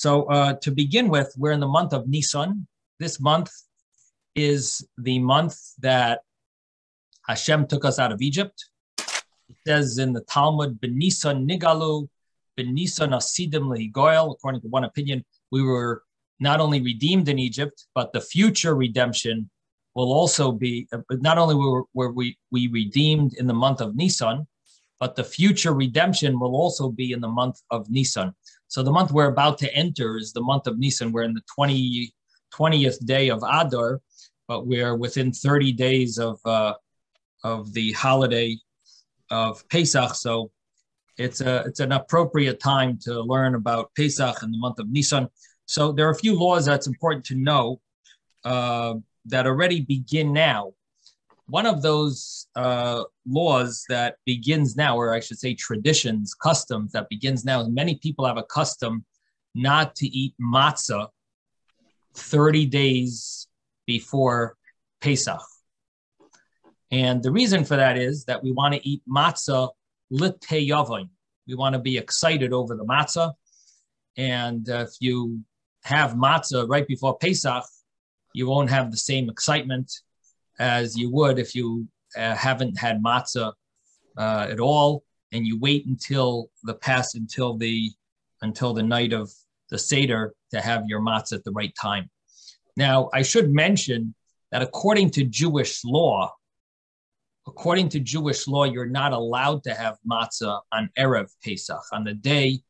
To begin with, we're in the month of Nisan. This month is the month that Hashem took us out of Egypt. It says in the Talmud, "B'Nisan nigalu, b'Nisan asidim lehigoyel." According to one opinion, we were not only redeemed in Egypt, but the future redemption will also be. Not only were we redeemed in the month of Nisan, but the future redemption will also be in the month of Nisan. So the month we're about to enter is the month of Nisan. We're in the 20th day of Adar, but we're within 30 days of the holiday of Pesach. So it's an appropriate time to learn about Pesach in the month of Nisan. So there are a few laws that's important to know that already begin now. One of those laws that begins now, or I should say traditions, customs that begins now, is many people have a custom not to eat matzah 30 days before Pesach. And the reason for that is that we want to eat matzah l'teyavon. We want to be excited over the matzah. And if you have matzah right before Pesach, you won't have the same excitement as you would if you haven't had matzah at all, and you wait until the night of the Seder to have your matzah at the right time. Now, I should mention that according to Jewish law, you're not allowed to have matzah on Erev Pesach, on the day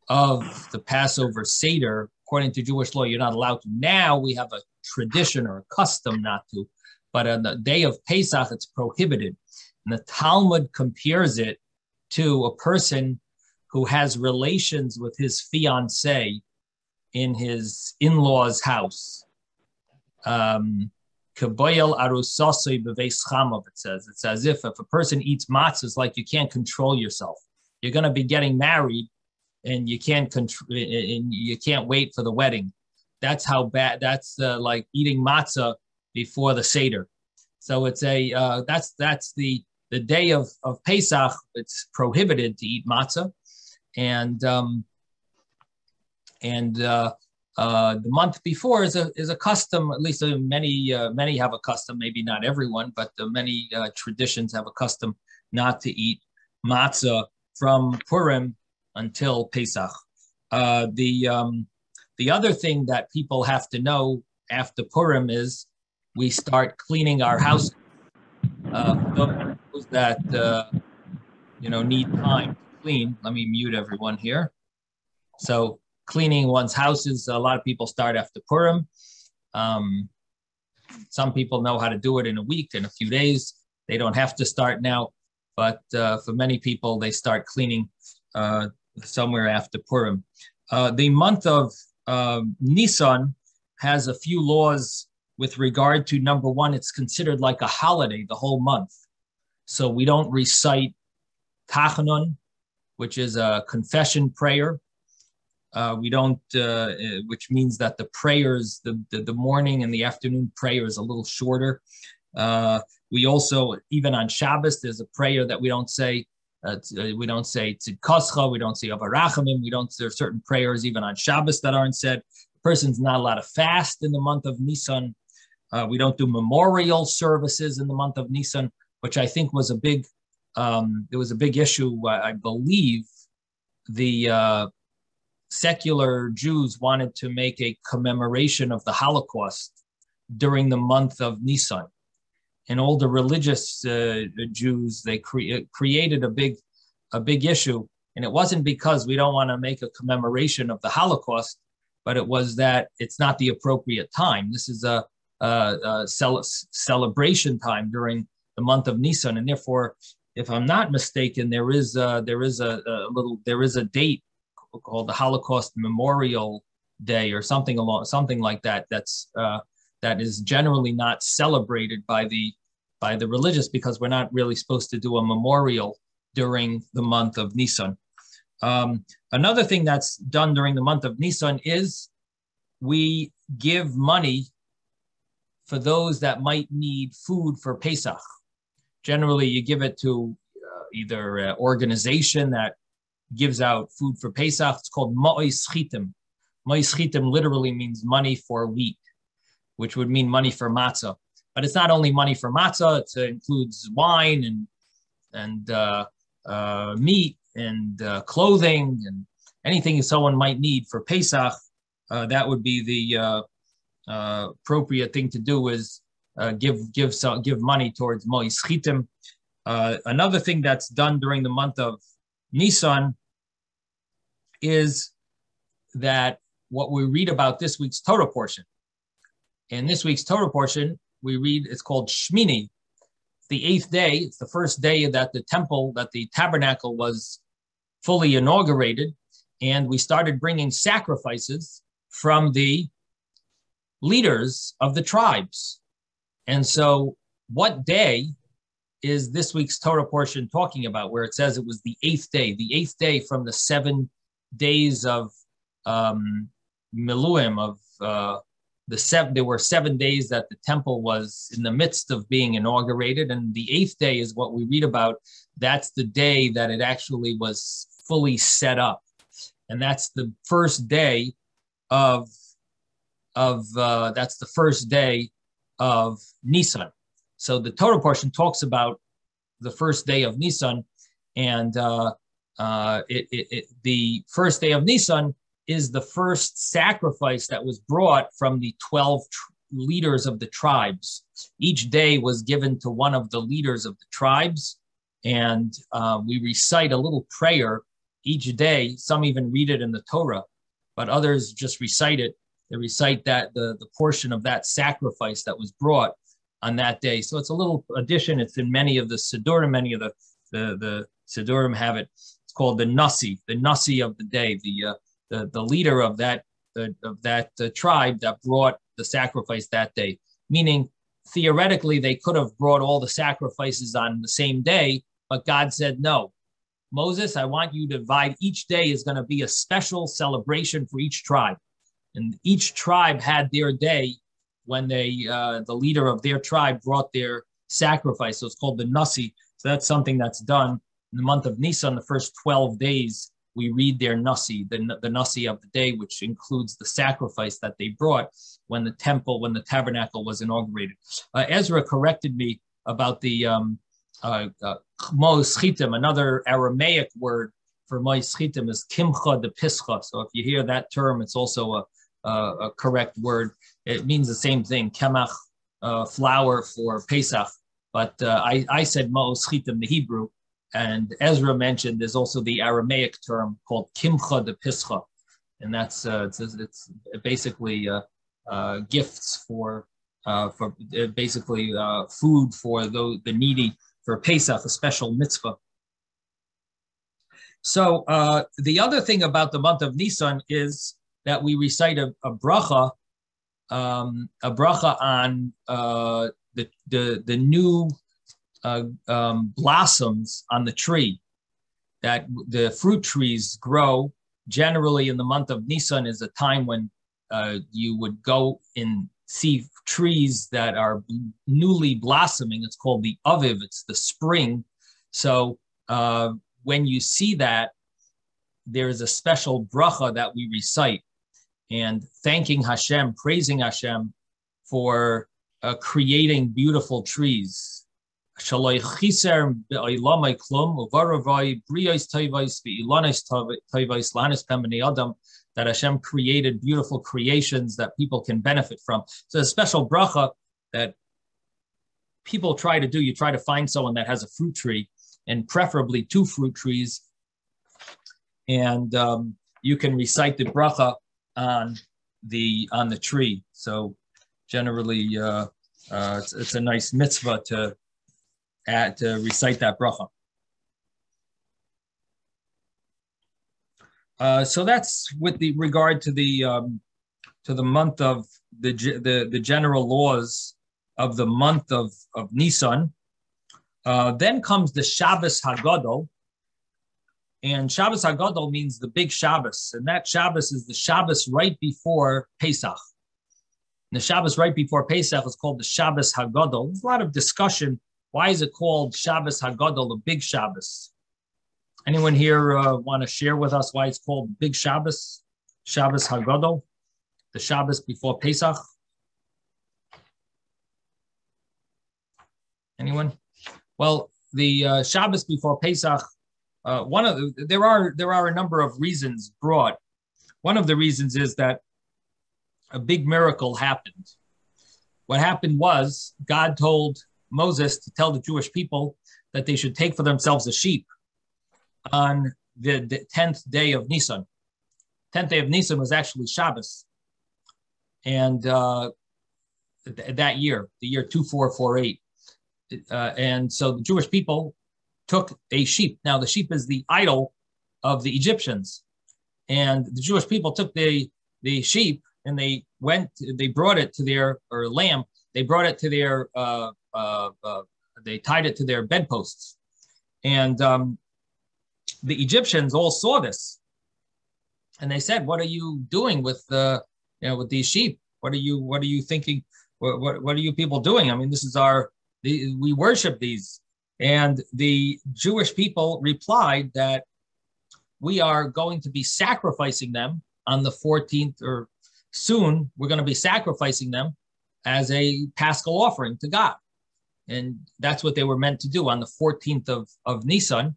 of the Passover Seder. According to Jewish law, you're not allowed to. Now we have a tradition or a custom not to. But on the day of Pesach, it's prohibited. And the Talmud compares it to a person who has relations with his fiancée in his in-law's house. It says. It's as if a person eats matzah, it's like you can't control yourself. You're going to be getting married, and you can't wait for the wedding. That's how bad. That's like eating matzah before the Seder. So it's that's the day of Pesach. It's prohibited to eat matzah, and the month before is a custom. At least many have a custom. Maybe not everyone, but many traditions have a custom not to eat matzah from Purim until Pesach. The other thing that people have to know after Purim is we start cleaning our house. Those that need time to clean. Let me mute everyone here. So cleaning one's houses, a lot of people start after Purim. Some people know how to do it in a week, in a few days. They don't have to start now, but for many people, they start cleaning somewhere after Purim. The month of Nisan has a few laws with regard to, number one, it's considered like a holiday the whole month. So we don't recite Tachanun, which is a confession prayer. We don't, which means that the prayers, the morning and the afternoon prayer is a little shorter. We also, even on Shabbos, there's a prayer that we don't say. We don't say Tzidkoscha, we don't say Avarachamim, there are certain prayers even on Shabbos that aren't said. The person's not allowed to fast in the month of Nisan. We don't do memorial services in the month of Nisan, which I think was it was a big issue. I believe the secular Jews wanted to make a commemoration of the Holocaust during the month of Nisan. And all the religious Jews, they created a big issue. And it wasn't because we don't want to make a commemoration of the Holocaust, but it was that it's not the appropriate time. This is a celebration time during the month of Nisan, and therefore, if I'm not mistaken, there is a date called the Holocaust Memorial Day or something like that. That is generally not celebrated by the religious, because we're not really supposed to do a memorial during the month of Nisan. Another thing that's done during the month of Nisan is we give money for those that might need food for Pesach. Generally, you give it to either an organization that gives out food for Pesach. It's called Ma'ois Chitim. Moischitim literally means money for wheat, which would mean money for matzah. But it's not only money for matzah; it includes wine and meat and clothing and anything someone might need for Pesach. That would be the appropriate thing to do is give money towards Moischitim. Another thing that's done during the month of Nisan is that what we read about this week's Torah portion. In this week's Torah portion, we read, it's called Shmini. The eighth day, it's the first day that the temple, that the tabernacle was fully inaugurated, and we started bringing sacrifices from the leaders of the tribes. And so what day is this week's Torah portion talking about, where it says it was the eighth day from the 7 days of Miluim, of there were 7 days that the temple was in the midst of being inaugurated, and the eighth day is what we read about. That's the day that it actually was fully set up, and that's the first day of Nisan. So the Torah portion talks about the first day of Nisan, and the first day of Nisan is the first sacrifice that was brought from the 12 leaders of the tribes. Each day was given to one of the leaders of the tribes, and we recite a little prayer each day. Some even read it in the Torah, but others just recite it. They recite that the portion of that sacrifice that was brought on that day. So it's a little addition. It's in many of the Siddurim. Many of the Siddurim have it. It's called the Nasi of the day, the leader of that tribe that brought the sacrifice that day. Meaning, theoretically, they could have brought all the sacrifices on the same day, but God said, no, Moses, I want you to divide. Each day is going to be a special celebration for each tribe. And each tribe had their day when the leader of their tribe brought their sacrifice. So it's called the Nasi. So that's something that's done in the month of Nisan. The first 12 days, we read their Nasi, the Nasi of the day, which includes the sacrifice that they brought when the tabernacle was inaugurated. Ezra corrected me about the Moischitim. Another Aramaic word for Moischitim is Kimcha de Pischa. So if you hear that term, it's also a correct word. It means the same thing, Kemach, flour for Pesach. But I said Moischitim, the Hebrew. And Ezra mentioned there's also the Aramaic term called Kimcha de Pischa, and that's it's basically gifts for basically food for the needy for Pesach, a special mitzvah. So the other thing about the month of Nisan is that we recite a bracha on the new blossoms on the tree, that the fruit trees grow. Generally in the month of Nisan is a time when you would go and see trees that are newly blossoming. It's called the Aviv, it's the spring. So when you see that, there is a special bracha that we recite, and thanking Hashem, praising Hashem for creating beautiful trees. That Hashem created beautiful creations that people can benefit from. So a special bracha that people try to do, you try to find someone that has a fruit tree, and preferably 2 fruit trees, and you can recite the bracha on the tree. So generally it's a nice mitzvah to recite that bracha. So that's with the regard to the month of the general laws of the month of Nisan. Then comes the Shabbos Hagadol, and Shabbos Hagadol means the big Shabbos, and that Shabbos is the Shabbos right before Pesach. And the Shabbos right before Pesach is called the Shabbos Hagadol. There's a lot of discussion. Why is it called Shabbos Hagadol, the big Shabbos? Anyone here want to share with us why it's called Big Shabbos? Shabbos Hagadol, the Shabbos before Pesach. Anyone? Well, the Shabbos before Pesach. There are a number of reasons brought. One of the reasons is that a big miracle happened. What happened was God told Moses to tell the Jewish people that they should take for themselves a sheep on the 10th day of Nisan. 10th day of Nisan was actually Shabbos. And that year, the year 2448. And so the Jewish people took a sheep. Now, the sheep is the idol of the Egyptians. And the Jewish people took the sheep and they brought it to their, or lamb, they brought it to their, they tied it to their bedposts. And the Egyptians all saw this. And they said, "What are you doing with with these sheep? What are you thinking? What are you people doing? I mean, this is we worship these." And the Jewish people replied that we are going to be sacrificing them on the 14th, or soon we're going to be sacrificing them as a Paschal offering to God. And that's what they were meant to do on the 14th of Nisan.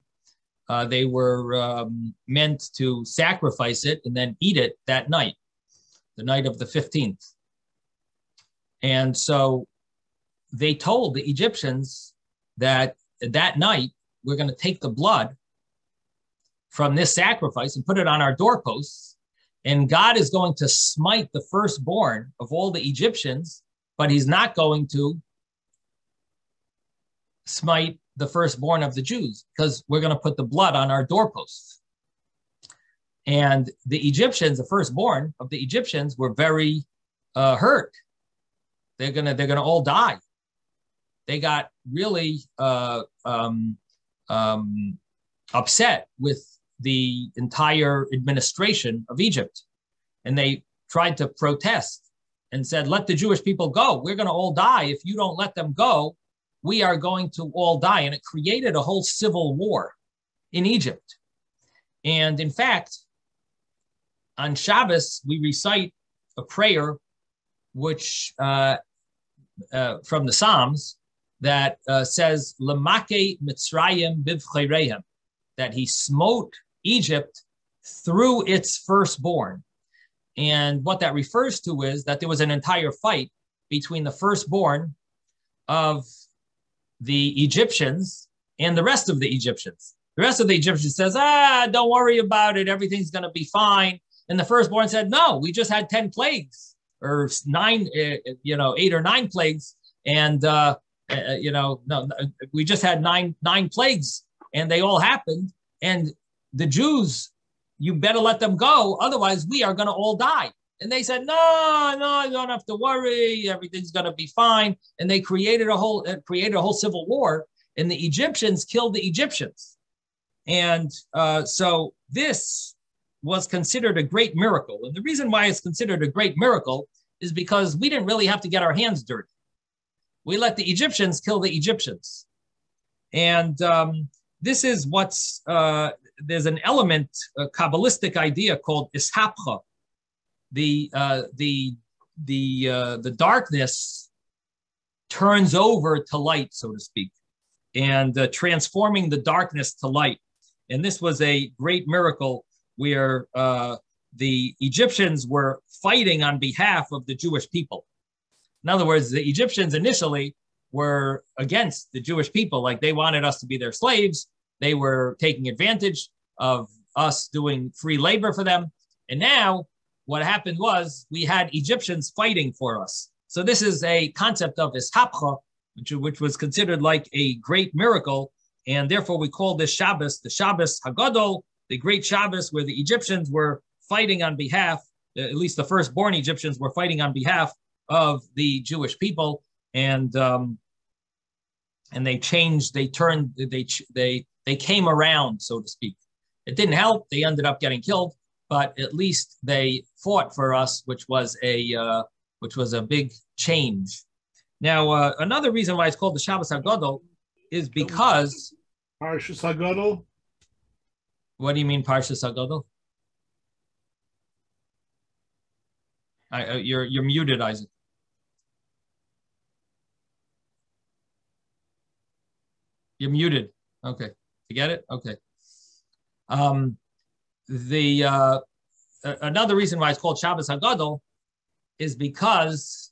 They were meant to sacrifice it and then eat it that night, the night of the 15th. And so they told the Egyptians that night we're going to take the blood from this sacrifice and put it on our doorposts, and God is going to smite the firstborn of all the Egyptians, but he's not going to smite the firstborn of the Jews, because we're going to put the blood on our doorposts. And the Egyptians, the firstborn of the Egyptians, were very hurt. They're gonna all die. They got really upset with the entire administration of Egypt, and they tried to protest and said, "Let the Jewish people go. We're going to all die if you don't let them go. We are going to all die." And it created a whole civil war in Egypt. And in fact, on Shabbos, we recite a prayer which from the Psalms that says, "Lamake Mitzrayim bivcheirehem," that he smote Egypt through its firstborn. And what that refers to is that there was an entire fight between the firstborn of the Egyptians and the rest of the Egyptians. The rest of the Egyptians says, "Don't worry about it. Everything's going to be fine." And the firstborn said, "No, we just had 10 plagues or 8 or 9 plagues. And, no, we just had nine plagues and they all happened. And the Jews, you better let them go. Otherwise, we are going to all die." And they said, no, you don't have to worry. Everything's going to be fine. And they created a whole civil war, and the Egyptians killed the Egyptians. And so this was considered a great miracle. And the reason why it's considered a great miracle is because we didn't really have to get our hands dirty. We let the Egyptians kill the Egyptians. And this is there's an element, a Kabbalistic idea called ishapcha. The darkness turns over to light, so to speak, and transforming the darkness to light. And this was a great miracle where the Egyptians were fighting on behalf of the Jewish people. In other words, the Egyptians initially were against the Jewish people, like they wanted us to be their slaves. They were taking advantage of us doing free labor for them. And now what happened was we had Egyptians fighting for us. So this is a concept of ishapcha, which was considered like a great miracle. And therefore we call this Shabbos the Shabbos Hagadol, the great Shabbos, where the Egyptians were fighting on behalf, at least the firstborn Egyptians were fighting on behalf of the Jewish people. And they changed, they came around, so to speak. It didn't help. They ended up getting killed, but at least they fought for us, which was a big change. Now, another reason why it's called the Shabbos HaGadol is because... Parshas HaGadol? What do you mean, Parshas HaGadol? You're muted, Isaac. You're muted. Okay, you get it? Okay. Another reason why it's called Shabbos Hagadol is because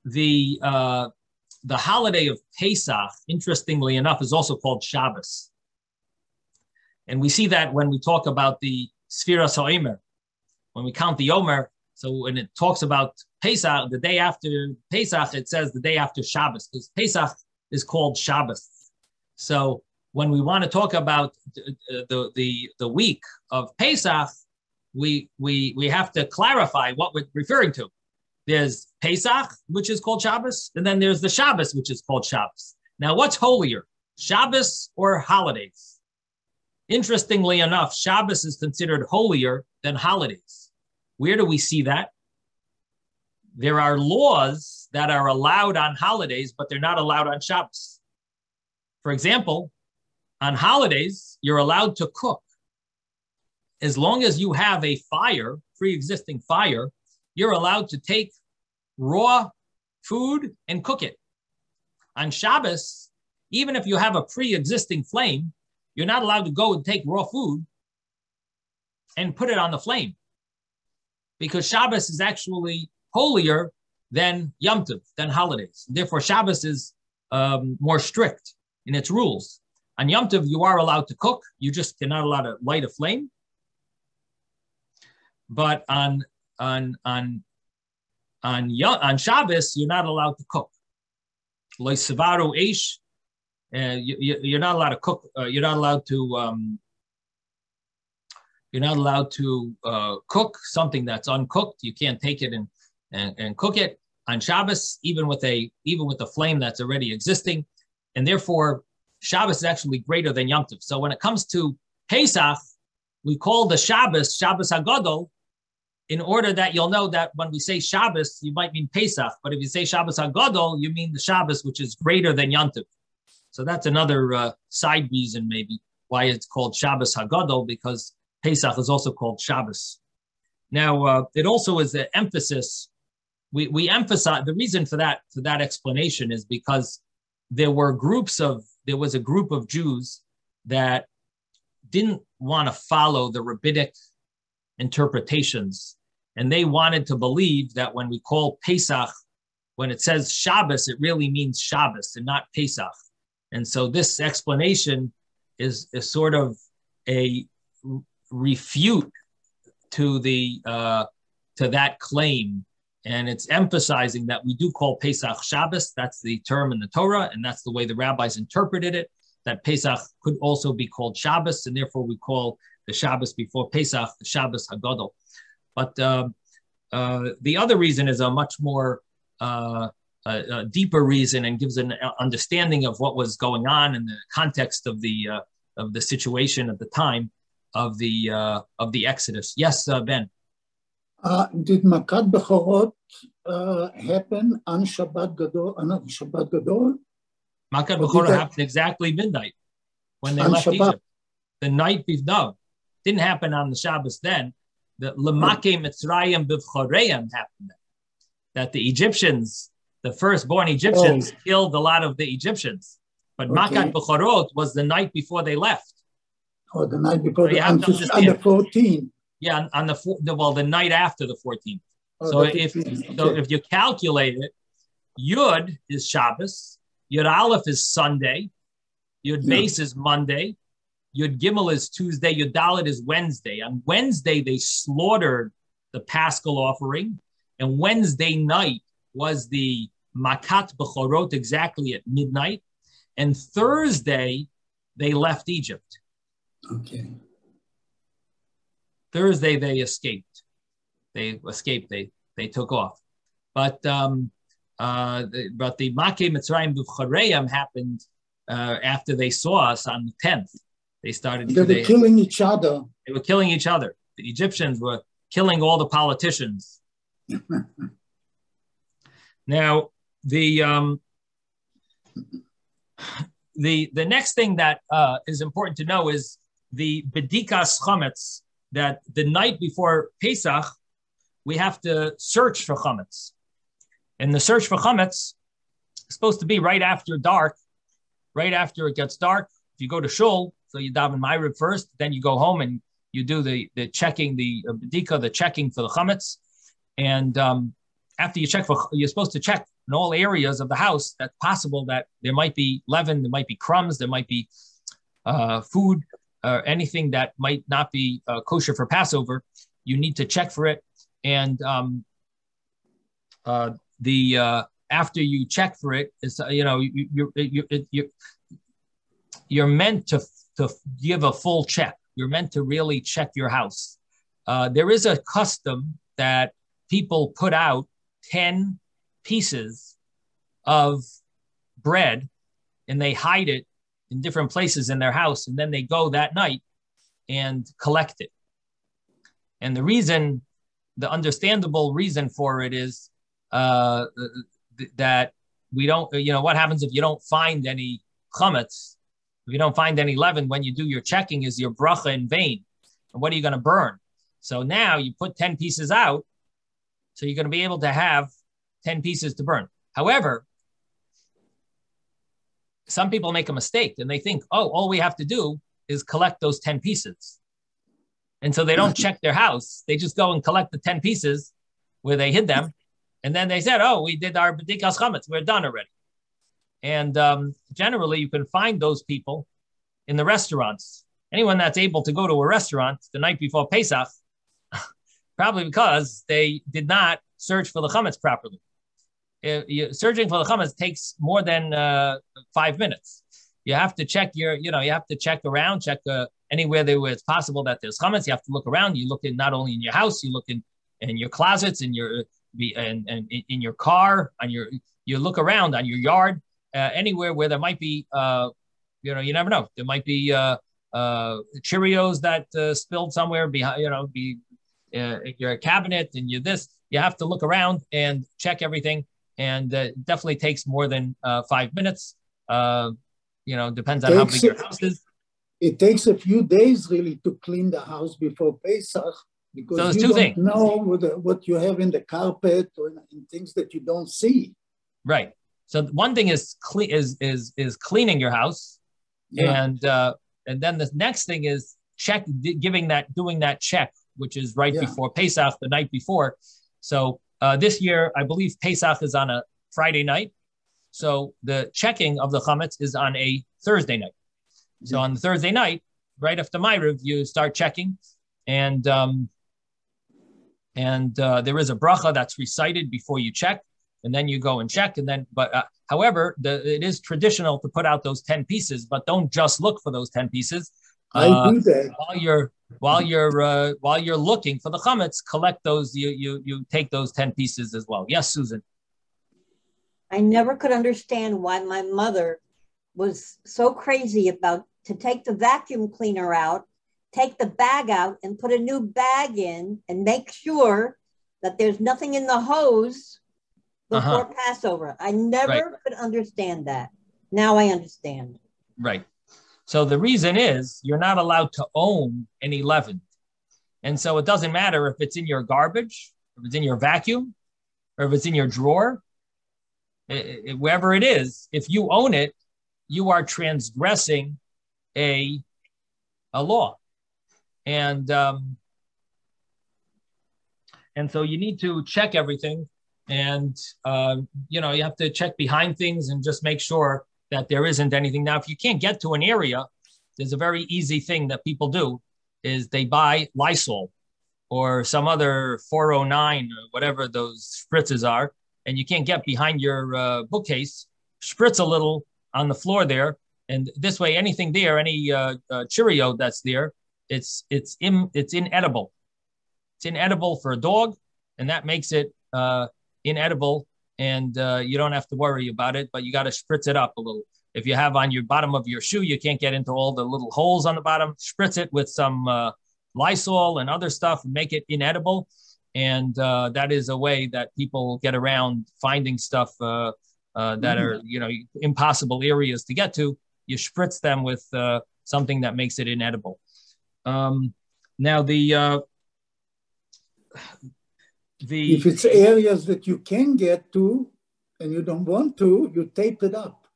the holiday of Pesach, interestingly enough, is also called Shabbos. And we see that when we talk about the Sfiras HaOmer, when we count the Omer. So when it talks about Pesach, the day after Pesach, it says the day after Shabbos, because Pesach is called Shabbos. So when we want to talk about the week of Pesach, we have to clarify what we're referring to. There's Pesach, which is called Shabbos, and then there's the Shabbos, which is called Shabbos. Now, what's holier, Shabbos or holidays? Interestingly enough, Shabbos is considered holier than holidays. Where do we see that? There are laws that are allowed on holidays, but they're not allowed on Shabbos. For example, on holidays, you're allowed to cook. As long as you have a fire, pre-existing fire, you're allowed to take raw food and cook it. On Shabbos, even if you have a pre-existing flame, you're not allowed to go and take raw food and put it on the flame, because Shabbos is actually holier than Yom Tov, than holidays. Therefore, Shabbos is more strict in its rules. On Yom Tov, you are allowed to cook. You just cannot allow to light a flame. But on Shabbos, you're not allowed to cook. You're not allowed to cook. You're not allowed to cook something that's uncooked. You can't take it and cook it on Shabbos, even with a flame that's already existing, and therefore Shabbos is actually greater than Yom Tov. So when it comes to Pesach, we call the Shabbos Hagadol, in order that you'll know that when we say Shabbos, you might mean Pesach, but if you say Shabbos Hagadol, you mean the Shabbos which is greater than Yom Tov. So that's another side reason maybe why it's called Shabbos Hagadol, because Pesach is also called Shabbos. Now, it also is an emphasis. We emphasize, the reason for that explanation is because there was a group of Jews that didn't want to follow the rabbinic interpretations, and they wanted to believe that when we call Pesach, when it says Shabbos, it really means Shabbos and not Pesach. And so this explanation is sort of a refute to that claim, and it's emphasizing that we do call Pesach Shabbos. That's the term in the Torah, and that's the way the rabbis interpreted it, that Pesach could also be called Shabbos, and therefore we call the Shabbos before Pesach the Shabbos Hagadol. But the other reason is a much more a deeper reason, and gives an understanding of what was going on in the context of the situation at the time of the Exodus. Yes, Ben. Did Makat Bechorot happen on Shabbat Gadol? Makat Bechorot happened exactly midnight when they left Egypt. The night before, didn't happen on the Shabbos then. The Lemake Mitzrayim B'Choreim happened then. That the Egyptians, the firstborn Egyptians, killed a lot of the Egyptians. But Makat Bechorot was the night before they left. Oh, the night before, on the 14th. Yeah, on the night after the 14th. So if you calculate it, Yud is Shabbos, Yud Aleph is Sunday, Yud Beis is Monday, Yud Gimel is Tuesday, Yud Dalet is Wednesday. On Wednesday, they slaughtered the Paschal offering, and Wednesday night was the Makat Bechorot exactly at midnight, and Thursday, they left Egypt. Okay. Thursday they escaped. They took off. But the Makeh Mitzrayim B'Choreim happened after they saw us on the 10th. They were killing each other. They were killing each other. The Egyptians were killing all the politicians. Now the next thing that is important to know is the Bedikas Chametz, that the night before Pesach, we have to search for chametz. And the search for chametz is supposed to be right after dark, right after it gets dark. If you go to shul, so you daven Ma'ariv first, then you go home and you do the checking, the b'dika, the checking for the chametz. And after you check for, you're supposed to check in all areas of the house that's possible that there might be leaven, there might be crumbs, there might be food, anything that might not be kosher for Passover. You need to check for it. And after you check for it, it's, you're meant to give a full check. You're meant to really check your house. There is a custom that people put out 10 pieces of bread and they hide it in different places in their house, and then they go that night and collect it. And the understandable reason for it is that we don't, what happens if you don't find any chametz? If you don't find any leaven, when you do your checking, is your bracha in vain? And what are you going to burn? So now you put 10 pieces out, so you're going to be able to have 10 pieces to burn. However, some people make a mistake and they think, oh, all we have to do is collect those 10 pieces. And so they don't check their house. They just go and collect the 10 pieces where they hid them. And then they said, oh, we did our b'dikas chametz. We're done already. And generally, you can find those people in the restaurants. Anyone that's able to go to a restaurant the night before Pesach, probably because they did not search for the chametz properly. Searching for the chametz takes more than 5 minutes. You have to check you have to check around, check anywhere where it's possible that there's chametz. You have to look around. You look in not only in your house, you look in your closets, in your in your car, you look around on your yard, anywhere where there might be, you never know. There might be Cheerios that spilled somewhere behind, your cabinet and you have to look around and check everything. And definitely takes more than 5 minutes. Depends on how big your house is. It takes a few days really to clean the house before Pesach, because you don't know what you have in the carpet or in things that you don't see. Right. So one thing is cleaning your house, and then the next thing is doing that check, which is right before Pesach, the night before. So this year, I believe Pesach is on a Friday night. So the checking of the chametz is on a Thursday night. So on the Thursday night, right after Ma'ariv, you start checking, and there is a bracha that's recited before you check, and then you go and check, and then. However, it is traditional to put out those 10 pieces, but don't just look for those 10 pieces. I do that while you're looking for the chametz. Collect those. You take those 10 pieces as well. Yes, Susan. I never could understand why my mother was so crazy about to take the vacuum cleaner out, take the bag out, and put a new bag in, and make sure that there's nothing in the hose before Passover. I never could understand that. Now I understand. Right. So the reason is you're not allowed to own any leaven. And so it doesn't matter if it's in your garbage, if it's in your vacuum, or if it's in your drawer, wherever it is, if you own it, you are transgressing a law. And so you need to check everything. And, you have to check behind things and just make sure that there isn't anything. Now, if you can't get to an area, there's a very easy thing that people do is they buy Lysol or some other 409 or whatever those spritzes are, and you can't get behind your bookcase, spritz a little on the floor there. And this way, anything there, any Cheerio that's there, it's inedible. It's inedible for a dog, and that makes it inedible. And you don't have to worry about it, but you got to spritz it up a little. If you have on your bottom of your shoe, you can't get into all the little holes on the bottom, spritz it with some Lysol and other stuff and make it inedible. And that is a way that people get around finding stuff that are, impossible areas to get to. You spritz them with something that makes it inedible. Now, If it's areas that you can get to and you don't want to, you tape it up.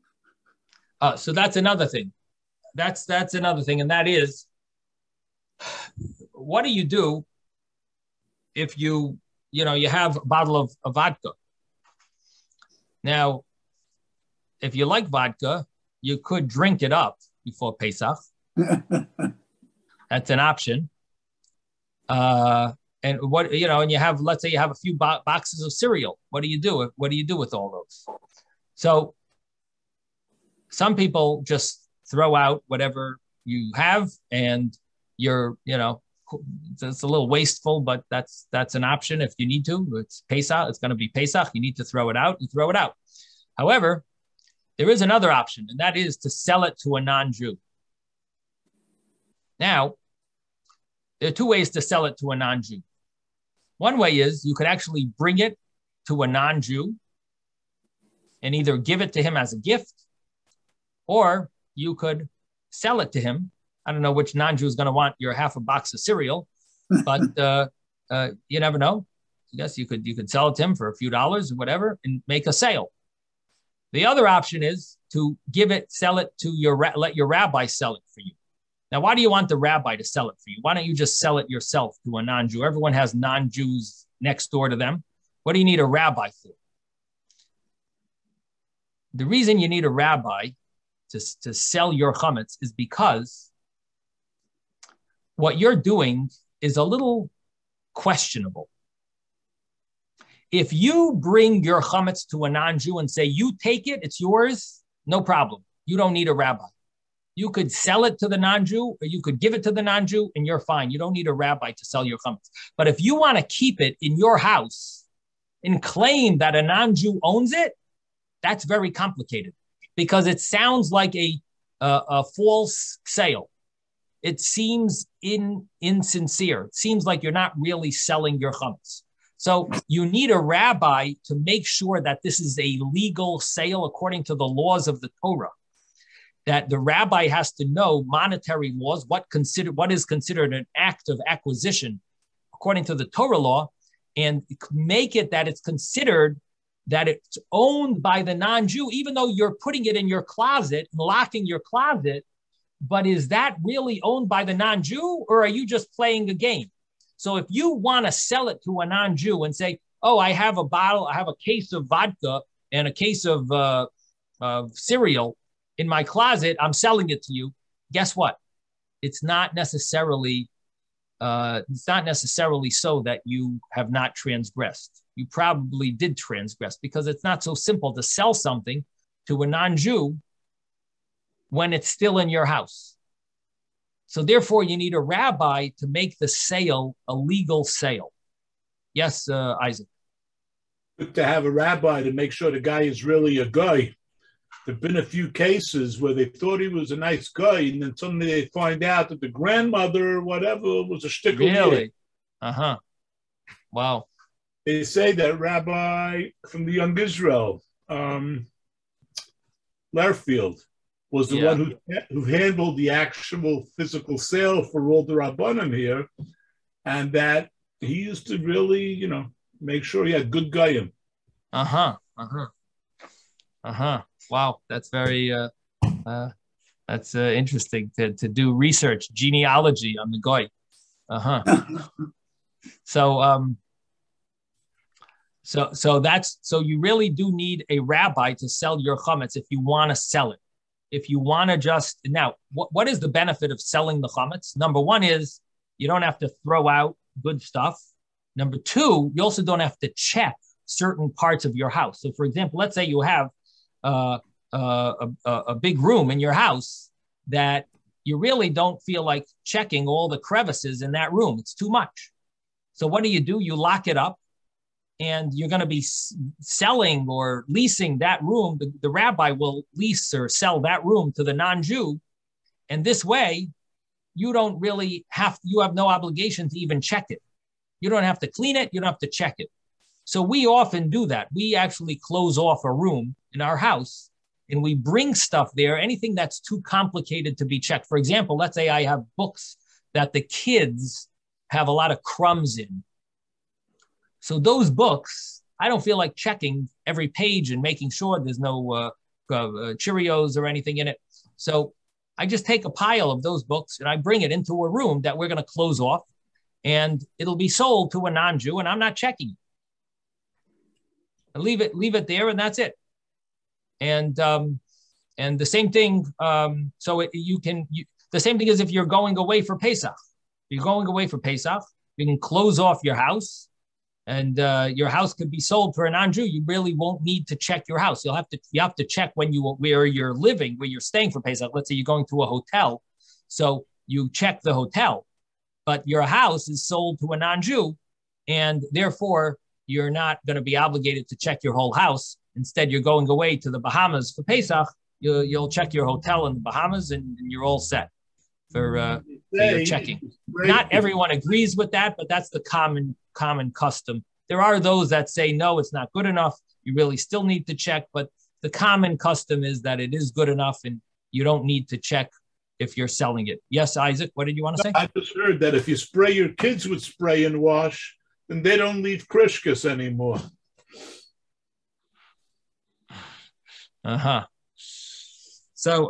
So that's another thing. That's another thing, and that is, what do you do if you have a bottle of vodka? Now, if you like vodka, you could drink it up before Pesach. That's an option. And what, and you have, let's say you have a few boxes of cereal. What do you do? What do you do with all those? So some people just throw out whatever you have, and it's a little wasteful, but that's an option if you need to. It's Pesach. It's going to be Pesach. You need to throw it out. You throw it out. However, there is another option, and that is to sell it to a non-Jew. Now, there are two ways to sell it to a non-Jew. One way is you could actually bring it to a non-Jew and either give it to him as a gift, or you could sell it to him. I don't know which non-Jew is going to want your half a box of cereal, but you never know. I guess you could sell it to him for a few dollars or whatever and make a sale. The other option is to sell it to let your rabbi sell it for you. Now, why do you want the rabbi to sell it for you? Why don't you just sell it yourself to a non-Jew? Everyone has non-Jews next door to them. What do you need a rabbi for? The reason you need a rabbi to sell your chametz is because what you're doing is a little questionable. If you bring your chametz to a non-Jew and say, you take it, it's yours, no problem. You don't need a rabbi. You could sell it to the non-Jew, or you could give it to the non-Jew, and you're fine. You don't need a rabbi to sell your chametz. But if you want to keep it in your house and claim that a non-Jew owns it, that's very complicated, because it sounds like a false sale. It seems insincere. It seems like you're not really selling your chametz. So you need a rabbi to make sure that this is a legal sale according to the laws of the Torah. That the rabbi has to know monetary laws, what is considered an act of acquisition according to the Torah law, and make it that it's considered that it's owned by the non-Jew, even though you're putting it in your closet, locking your closet. But is that really owned by the non-Jew, or are you just playing a game? So if you want to sell it to a non-Jew and say, oh, I have a case of vodka and a case of cereal in my closet, I'm selling it to you. Guess what? It's not necessarily so that you have not transgressed. You probably did transgress, because it's not so simple to sell something to a non-Jew when it's still in your house. So therefore, you need a rabbi to make the sale a legal sale. Yes, Isaac. To have a rabbi to make sure the guy is really a guy. There have been a few cases where they thought he was a nice guy, and then suddenly they find out that the grandmother or whatever was a shtickle. Really? Uh-huh. Wow. They say that rabbi from the Young Israel, Learfield, was the one who handled the actual physical sale for all the Rabbanim here, and that he used to really, make sure he had good goyim. Wow, that's very interesting to do research, genealogy on the goy. So you really do need a rabbi to sell your chametz if you want to sell it. If you want to now, what is the benefit of selling the chametz? Number one is you don't have to throw out good stuff. Number two, you also don't have to check certain parts of your house. So for example, let's say you have a big room in your house that you really don't feel like checking all the crevices in that room. It's too much. So what do? You lock it up, and you're going to be selling or leasing that room. The rabbi will lease or sell that room to the non-Jew. And this way, you have no obligation to even check it. You don't have to clean it. You don't have to check it. So we often do that. We actually close off a room in our house, and we bring stuff there, anything that's too complicated to be checked. For example, let's say I have books that the kids have a lot of crumbs in. So those books, I don't feel like checking every page and making sure there's no Cheerios or anything in it. So I just take a pile of those books and I bring it into a room that we're going to close off, and it'll be sold to a non-Jew, and I'm not checking it. I leave it there, and that's it. And the same thing. The same thing as if you're going away for Pesach. You're going away for Pesach. You can close off your house, and your house could be sold for a non-Jew. You really won't need to check your house. You have to check where you're living, where you're staying for Pesach. Let's say you're going to a hotel, so you check the hotel, but your house is sold to a non-Jew, and therefore you're not going to be obligated to check your whole house. Instead, you're going away to the Bahamas for Pesach. You'll check your hotel in the Bahamas, and you're all set for your checking. Not everyone agrees with that, but that's the common custom. There are those that say, no, it's not good enough. You really still need to check, but the common custom is that it is good enough, and you don't need to check if you're selling it. Yes, Isaac, what did you want to say? I just heard that if you spray your kids with spray and wash, then they don't need Krishkas anymore. Uh-huh. So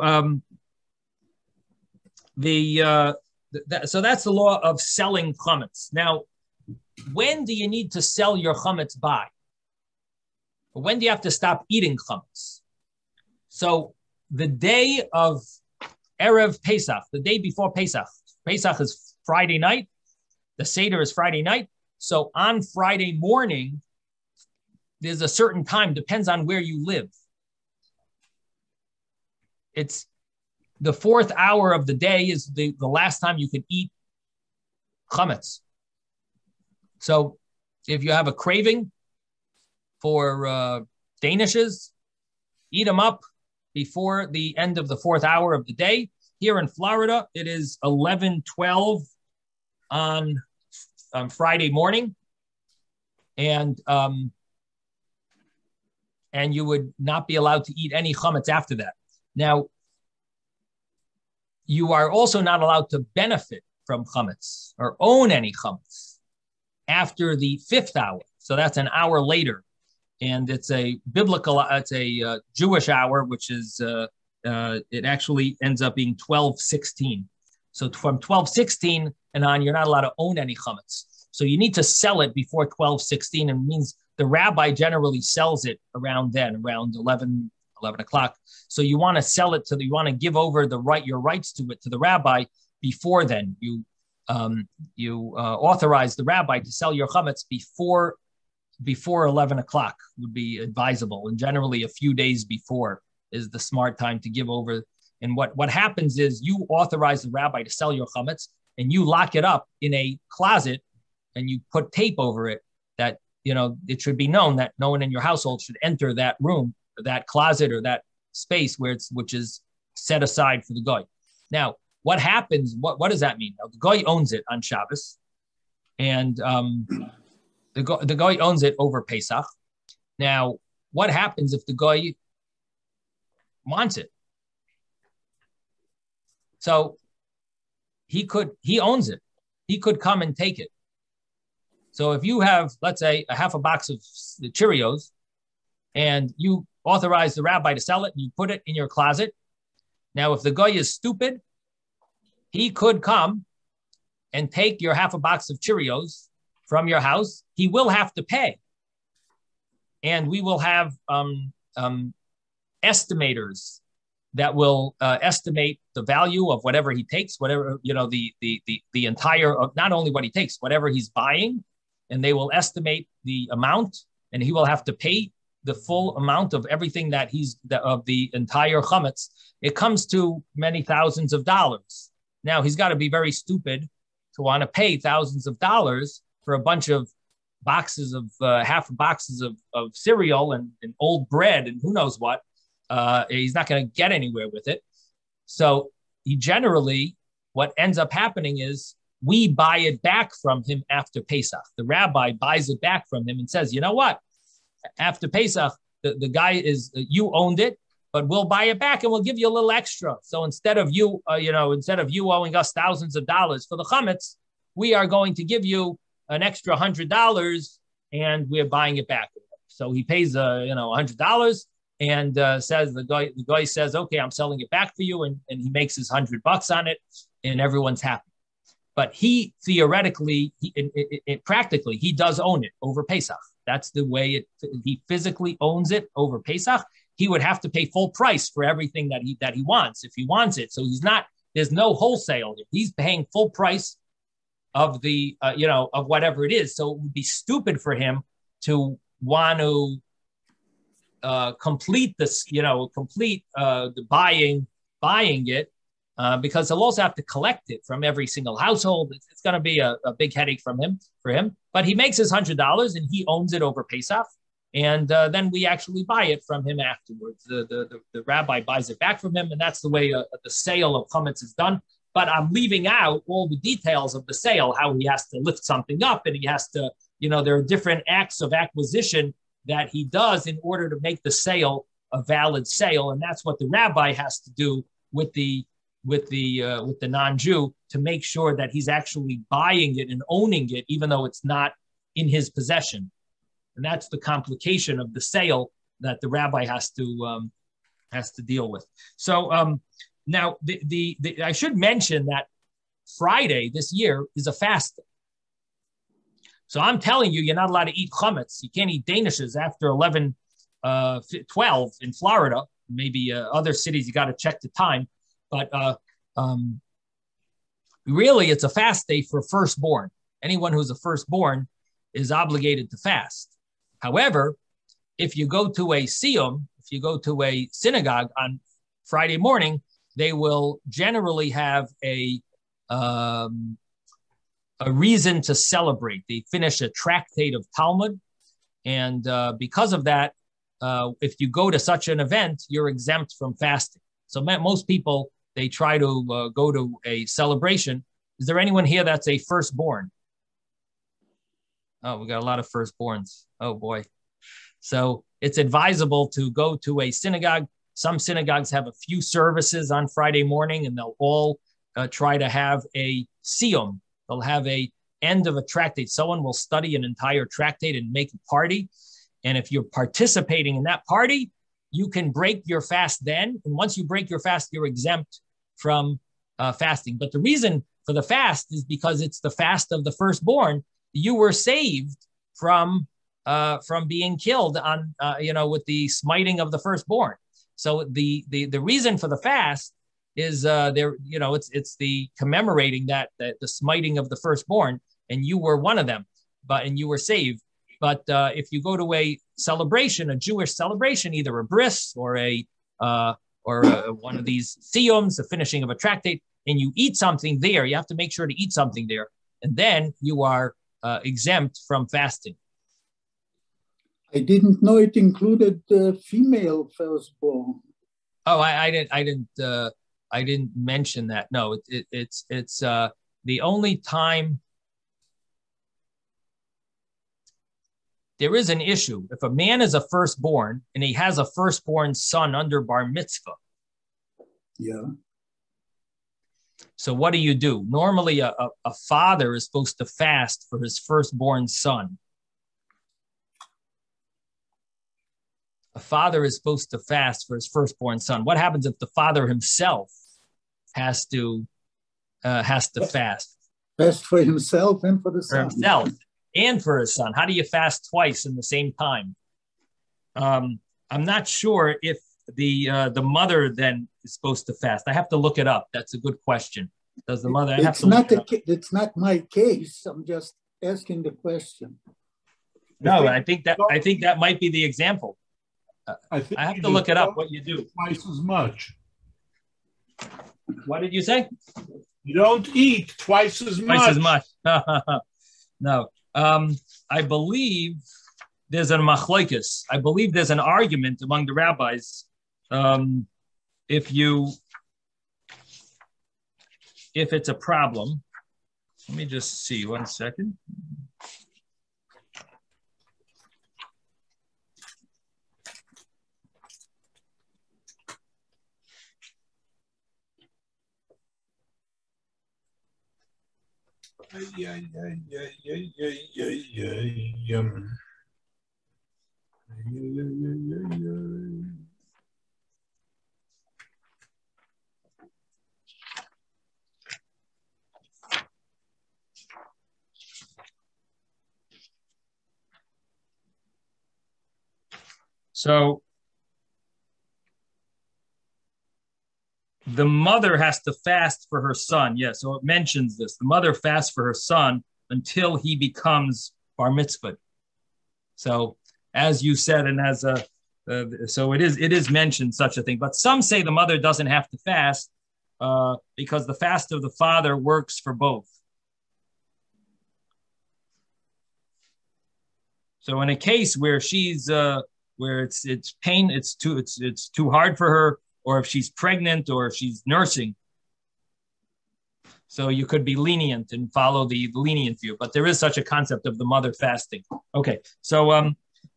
so that's the law of selling chametz. Now, when do you need to sell your chametz by? When do you have to stop eating chametz? So the day of Erev Pesach, the day before Pesach. Pesach is Friday night. The Seder is Friday night. So on Friday morning, there's a certain time, depends on where you live. It's the 4th hour of the day is the last time you can eat chametz. So if you have a craving for Danishes, eat them up before the end of the 4th hour of the day. Here in Florida, it is 11:12 on Friday morning, and you would not be allowed to eat any chametz after that. Now, you are also not allowed to benefit from chametz or own any chametz after the 5th hour. So that's an hour later, and it's a Jewish hour, which is it actually ends up being 12:16. So from 12:16 and on, you're not allowed to own any chametz. So you need to sell it before 12:16, and it means the rabbi generally sells it around then, around 11 o'clock. So you want to sell it you want to give over your rights to it to the rabbi before then. You authorize the rabbi to sell your chametz before 11 o'clock would be advisable, and generally a few days before is the smart time to give over. And what happens is you authorize the rabbi to sell your chametz, and you lock it up in a closet, and you put tape over it that, it should be known that no one in your household should enter that room or that closet or that space which is set aside for the goy. Now, what happens? What does that mean? Now, the goy owns it on Shabbos, and the goy owns it over Pesach. Now, what happens if the goy wants it? So he owns it. He could come and take it. So if you have, let's say, a half a box of Cheerios, and you authorize the rabbi to sell it, and you put it in your closet. Now, if the guy is stupid, he could come and take your half a box of Cheerios from your house. He will have to pay. And we will have estimators that will estimate the value of whatever he takes, whatever, the entire, not only what he takes, whatever he's buying, and they will estimate the amount, and he will have to pay the full amount of everything of the entire chametz. It comes to many thousands of dollars. Now, he's got to be very stupid to want to pay thousands of dollars for a bunch of boxes of half boxes of cereal and old bread and who knows what. He's not going to get anywhere with it. So he generally, what ends up happening is we buy it back from him after Pesach. The rabbi buys it back from him and says, you know what? After Pesach, the guy you owned it, but we'll buy it back and we'll give you a little extra. So instead of you owing us thousands of dollars for the chametz, we are going to give you an extra $100 and we're buying it back. So he pays, $100 and says the guy says, okay, I'm selling it back for you. And he makes his $100 on it and everyone's happy. But he theoretically, practically, he does own it over Pesach. That's the way he physically owns it over Pesach. He would have to pay full price for everything that he wants if he wants it. So there's no wholesale. He's paying full price of the, of whatever it is. So it would be stupid for him to want to complete this, the buying it, because he'll also have to collect it from every single household. It's going to be a big headache for him. But he makes his $100 and he owns it over Pesach. And then we actually buy it from him afterwards. The rabbi buys it back from him, and that's the way the sale of chametz is done. But I'm leaving out all the details of the sale, how he has to lift something up, and he has to, there are different acts of acquisition that he does in order to make the sale a valid sale, and that's what the rabbi has to do with the non-Jew to make sure that he's actually buying it and owning it, even though it's not in his possession. And that's the complication of the sale that the rabbi has to deal with. So now I should mention that Friday this year is a fast day. So I'm telling you, you're not allowed to eat chametz. You can't eat danishes after 12 in Florida. Maybe other cities, you got to check the time. But really, it's a fast day for firstborn. Anyone who's a firstborn is obligated to fast. However, if you go to a siyum, if you go to a synagogue on Friday morning, they will generally have a reason to celebrate. They finish a tractate of Talmud, and because of that, if you go to such an event, you're exempt from fasting. So most people, they try to go to a celebration. Is there anyone here that's a firstborn? Oh, we got a lot of firstborns. Oh, boy. So it's advisable to go to a synagogue. Some synagogues have a few services on Friday morning, and they'll all try to have a siyum. They'll have a end of a tractate. Someone will study an entire tractate and make a party. And if you're participating in that party, you can break your fast then. And once you break your fast, you're exempt from fasting. But the reason for the fast is because it's the fast of the firstborn. You were saved from being killed on, with the smiting of the firstborn. So the reason for the fast is it's the commemorating that the smiting of the firstborn, and you were one of them, and you were saved. But if you go to a celebration, a Jewish celebration, either a bris or one of these siyums, the finishing of a tractate, and you eat something there, you have to make sure to eat something there, and then you are exempt from fasting. I didn't know it included female firstborn. Oh, I didn't mention that. No, it's the only time there is an issue. If a man is a firstborn and he has a firstborn son under bar mitzvah. Yeah. So what do? Normally a father is supposed to fast for his firstborn son. A father is supposed to fast for his firstborn son. What happens if the father himself has to fast? Fast for himself and for the son. For himself and for his son. How do you fast twice in the same time? I'm not sure if the mother then is supposed to fast. I have to look it up. That's a good question. Does the mother? It's not my case. I'm just asking the question. No, I think that might be the example. I have to look it up. What you do? Twice as much. What did you say? You don't eat twice as much. Twice as much. No. I believe there's a machlokes. I believe there's an argument among the rabbis. If it's a problem, let me just see 1 second. So the mother has to fast for her son. Yeah, so it mentions this. The mother fasts for her son until he becomes bar mitzvah. So as you said, and as a, so it is mentioned such a thing. But some say the mother doesn't have to fast because the fast of the father works for both. So in a case where she's where it's pain, it's too hard for her, or if she's pregnant or if she's nursing. So you could be lenient and follow the lenient view, but there is such a concept of the mother fasting. Okay, so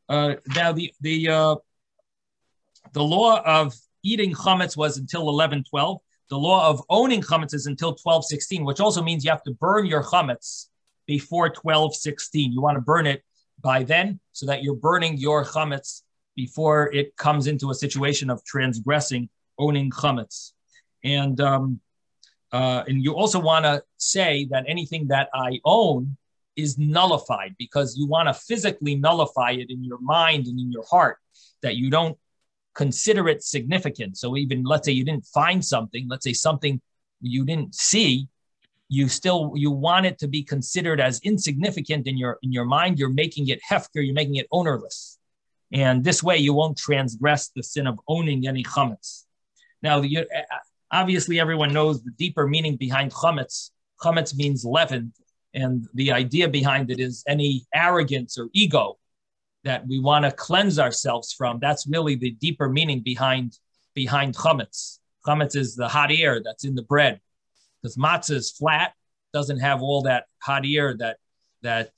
now the law of eating chametz was until 11:12. The law of owning chametz is until 12:16, which also means you have to burn your chametz before 12:16. You want to burn it by then, so that you're burning your chametz before it comes into a situation of transgressing owning chametz. And you also want to say that anything that I own is nullified, because you want to physically nullify it in your mind and in your heart, that you don't consider it significant. So even, let's say you didn't find something, let's say something you didn't see, you want it to be considered as insignificant in your mind. You're making it hefker, you're making it ownerless. And this way you won't transgress the sin of owning any chametz. Now, obviously everyone knows the deeper meaning behind chametz. Chametz means leavened, and the idea behind it is any arrogance or ego that we want to cleanse ourselves from. That's really the deeper meaning behind chametz. Chametz is the hot air that's in the bread, because matzah is flat, doesn't have all that hot air, that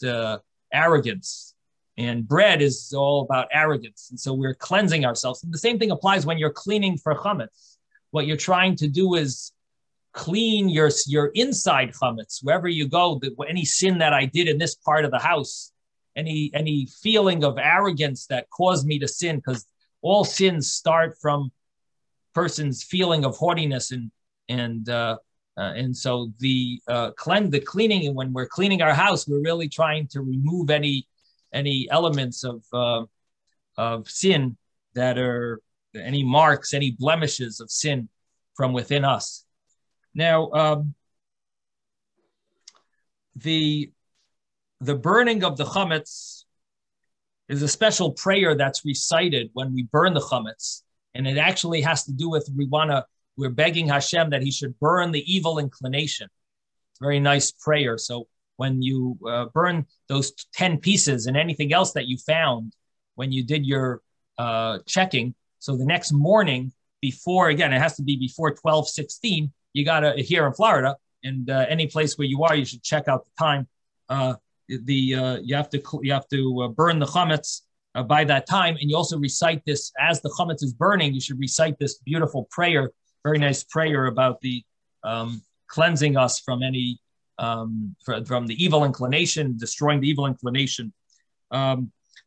arrogance. And bread is all about arrogance. And so we're cleansing ourselves. And the same thing applies when you're cleaning for chametz. What you're trying to do is clean your inside chametz. Wherever you go, any sin that I did in this part of the house, any feeling of arrogance that caused me to sin, because all sins start from person's feeling of haughtiness, and so the cleaning, and when we're cleaning our house, we're really trying to remove any elements of sin that are any marks, any blemishes of sin from within us. Now, the burning of the chametz is a special prayer that's recited when we burn the chametz, and it actually has to do with we're begging Hashem that He should burn the evil inclination. It's a very nice prayer. So when you burn those 10 pieces and anything else that you found when you did your checking, so the next morning, before, again, it has to be before 12:16, you got to, here in Florida, and any place where you are, you should check out the time. You have to burn the chametz by that time, and you also recite this as the chametz is burning. You should recite this beautiful prayer, very nice prayer about the cleansing us from any from the evil inclination, destroying the evil inclination.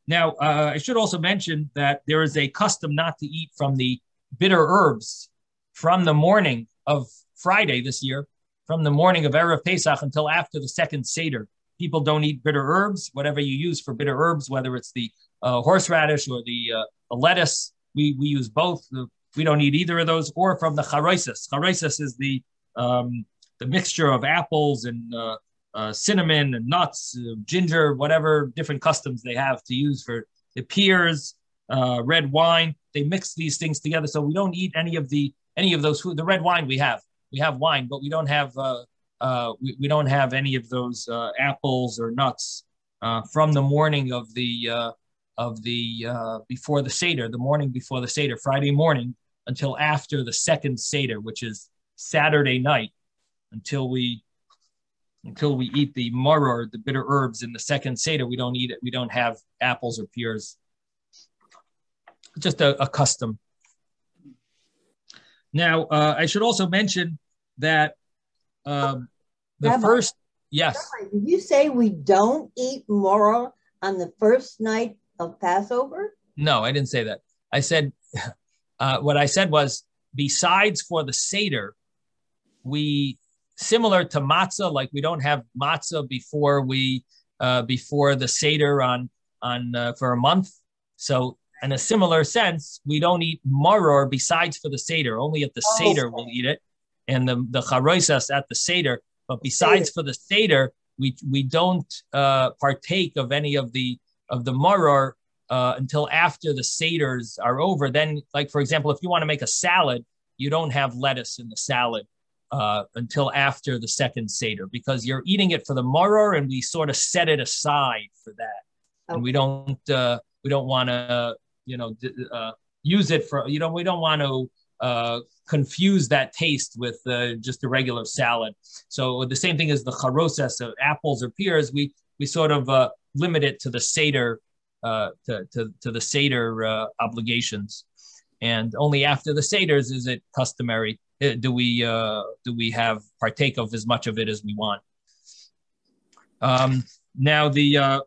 Now, I should also mention that there is a custom not to eat from the bitter herbs from the morning of Friday this year, from the morning of Erev Pesach until after the second Seder. People don't eat bitter herbs, whatever you use for bitter herbs, whether it's the horseradish or the lettuce. We use both. We don't eat either of those, or from the charoises. Charoises is the mixture of apples and cinnamon and nuts, ginger, whatever different customs they have to use for the pears, red wine. They mix these things together, so we don't eat any of those food. The red wine we have wine, but we don't have we don't have any of those apples or nuts from the morning of the before the Seder, the morning before the Seder, Friday morning, until after the second Seder, which is Saturday night, until we eat the maror, the bitter herbs in the second Seder. We don't eat it. We don't have apples or pears. Just a custom. Now, I should also mention that the Rabbi, first. Yes. Did you say we don't eat maror on the first night of Passover? No, I didn't say that. I said, what I said was, besides for the Seder, we, similar to matzah, like we don't have matzah before before the Seder on for a month. So in a similar sense, we don't eat maror besides for the Seder. Only at the Seder we'll eat it, and the charoisas at the Seder. But besides for the Seder, we don't partake of any of the maror until after the Seders are over. Then, like for example, if you want to make a salad, you don't have lettuce in the salad until after the second Seder, because you're eating it for the maror, and we sort of set it aside for that, and we don't want to use it for we don't want to confuse that taste with just a regular salad. So the same thing as the charoses of apples or pears, we sort of limit it to the Seder to the Seder obligations, and only after the Seders is it customary do we have partake of as much of it as we want. Now the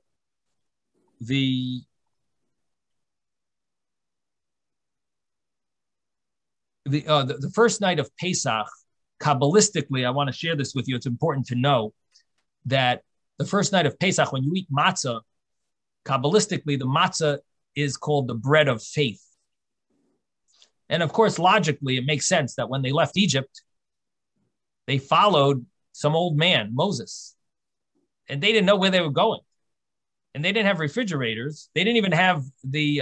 first night of Pesach, Kabbalistically, I want to share this with you. It's important to know that the first night of Pesach, when you eat matzah, Kabbalistically, the matzah is called the bread of faith. And of course, logically, it makes sense that when they left Egypt, they followed some old man, Moses, and they didn't know where they were going. And they didn't have refrigerators. They didn't even have they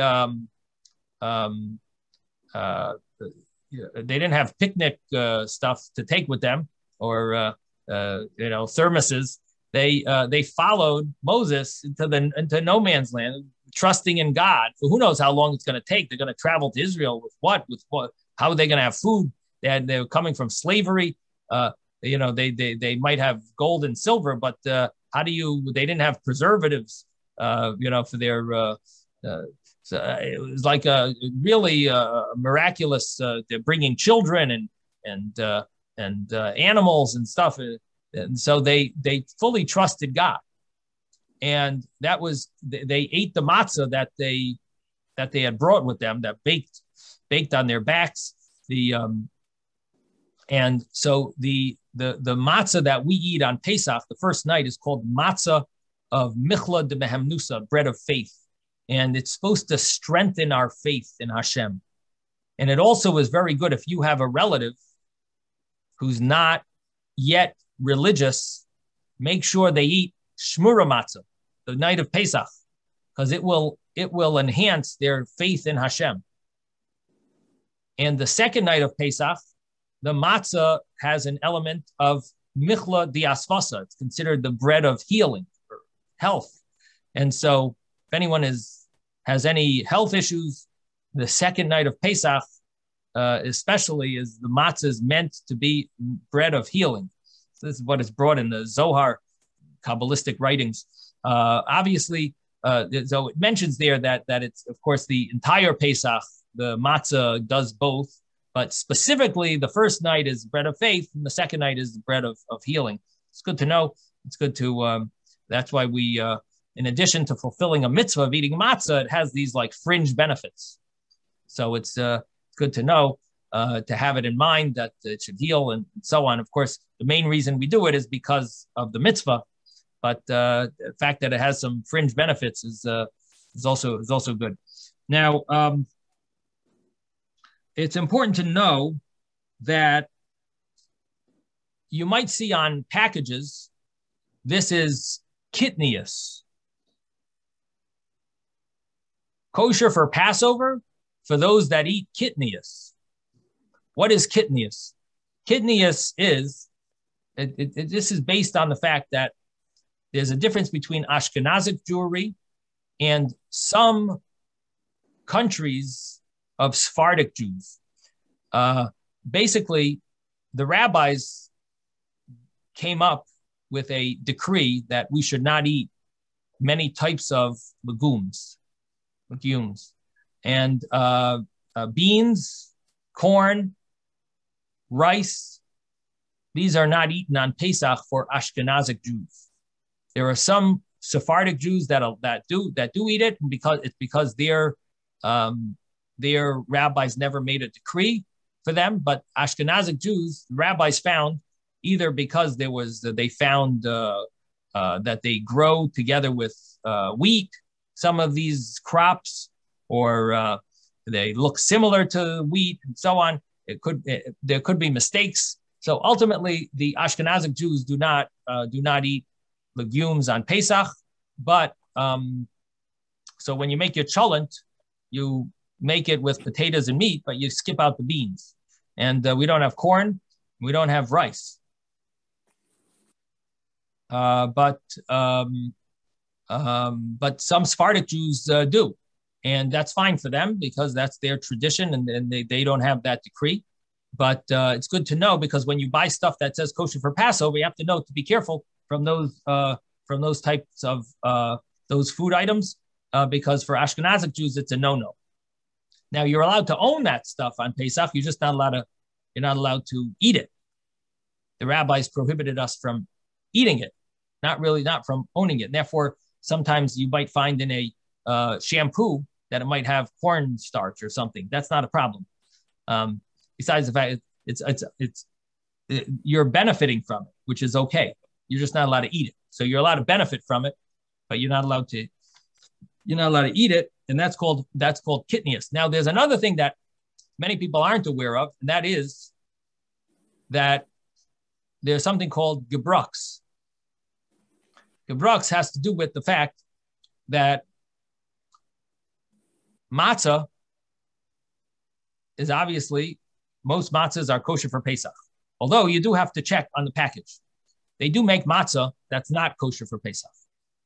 didn't have picnic stuff to take with them, or thermoses. They followed Moses into no man's land, trusting in God. For who knows how long it's going to take? They're going to travel to Israel with what? How are they going to have food? They were coming from slavery. They might have gold and silver, but they didn't have preservatives. For their. So it was like a really miraculous. They're bringing children and animals and stuff, and so they fully trusted God, and that was they ate the matzah that they had brought with them, that baked on their backs. And so the matzah that we eat on Pesach, the first night, is called matzah of Michla de Mehemnusa, bread of faith. And it's supposed to strengthen our faith in Hashem. And it also is very good if you have a relative who's not yet religious, make sure they eat Shmura matzah, the night of Pesach, because it will enhance their faith in Hashem. And the second night of Pesach, the matzah has an element of Michla diasvasa. It's considered the bread of healing, or health. And so if anyone has any health issues, the second night of Pesach, especially, is the matzah is meant to be bread of healing. So this is what is brought in the Zohar Kabbalistic writings. Obviously, so it mentions there that it's, of course, the entire Pesach, the matzah does both, but specifically the first night is bread of faith, and the second night is the bread of healing. It's good to know. It's good to, that's why we, in addition to fulfilling a mitzvah of eating matzah, it has these like fringe benefits. So it's good to know, to have it in mind that it should heal and so on. Of course, the main reason we do it is because of the mitzvah, but the fact that it has some fringe benefits is also good. Now, it's important to know that you might see on packages, this is kitnius. Kosher for Passover, for those that eat kitnius. What is kitnius? Kitnius is, this is based on the fact that there's a difference between Ashkenazic Jewry and some countries of Sephardic Jews. Basically, the rabbis came up with a decree that we should not eat many types of legumes, and beans, corn, rice, these are not eaten on Pesach for Ashkenazic Jews. There are some Sephardic Jews that do eat it, because their rabbis never made a decree for them. But Ashkenazic Jews, rabbis found, either because they found that they grow together with wheat, some of these crops, or they look similar to wheat and so on. There could be mistakes. So ultimately, the Ashkenazic Jews do not eat legumes on Pesach. But so when you make your cholent, you make it with potatoes and meat, but you skip out the beans. And we don't have corn, we don't have rice. But some Sephardic Jews do. And that's fine for them, because that's their tradition, and they don't have that decree. But it's good to know, because when you buy stuff that says kosher for Passover, you have to know to be careful from those types of those food items, because for Ashkenazic Jews, it's a no-no. Now, you're allowed to own that stuff on Pesach. You're just not allowed to eat it. The rabbis prohibited us from eating it, not from owning it. And therefore, sometimes you might find in a shampoo that it might have cornstarch or something. That's not a problem. Besides the fact you're benefiting from it, which is okay. You're just not allowed to eat it. So you're allowed to benefit from it, but you're not allowed to eat it. And that's called kitnius. Now, there's another thing that many people aren't aware of, and that is that there's something called gebrux. Gebrux has to do with the fact that matzah is obviously, most matzahs are kosher for Pesach. Although you do have to check on the package. They do make matzah that's not kosher for Pesach.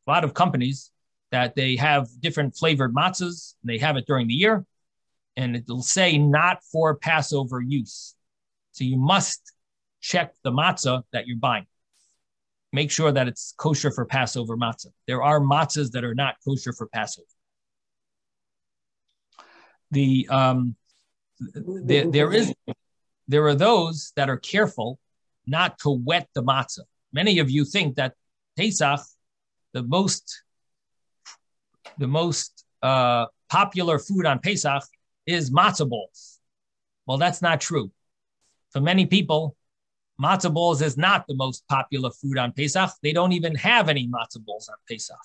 A lot of companies that they have different flavored matzahs, and they have it during the year, and it'll say not for Passover use. So you must check the matzah that you're buying. Make sure that it's kosher for Passover matzah. There are matzahs that are not kosher for Passover. There are those that are careful not to wet the matzah. Many of you think that Pesach, the most popular food on Pesach is matzah balls. Well, that's not true. For many people, matzah balls is not the most popular food on Pesach. They don't even have any matzah balls on Pesach.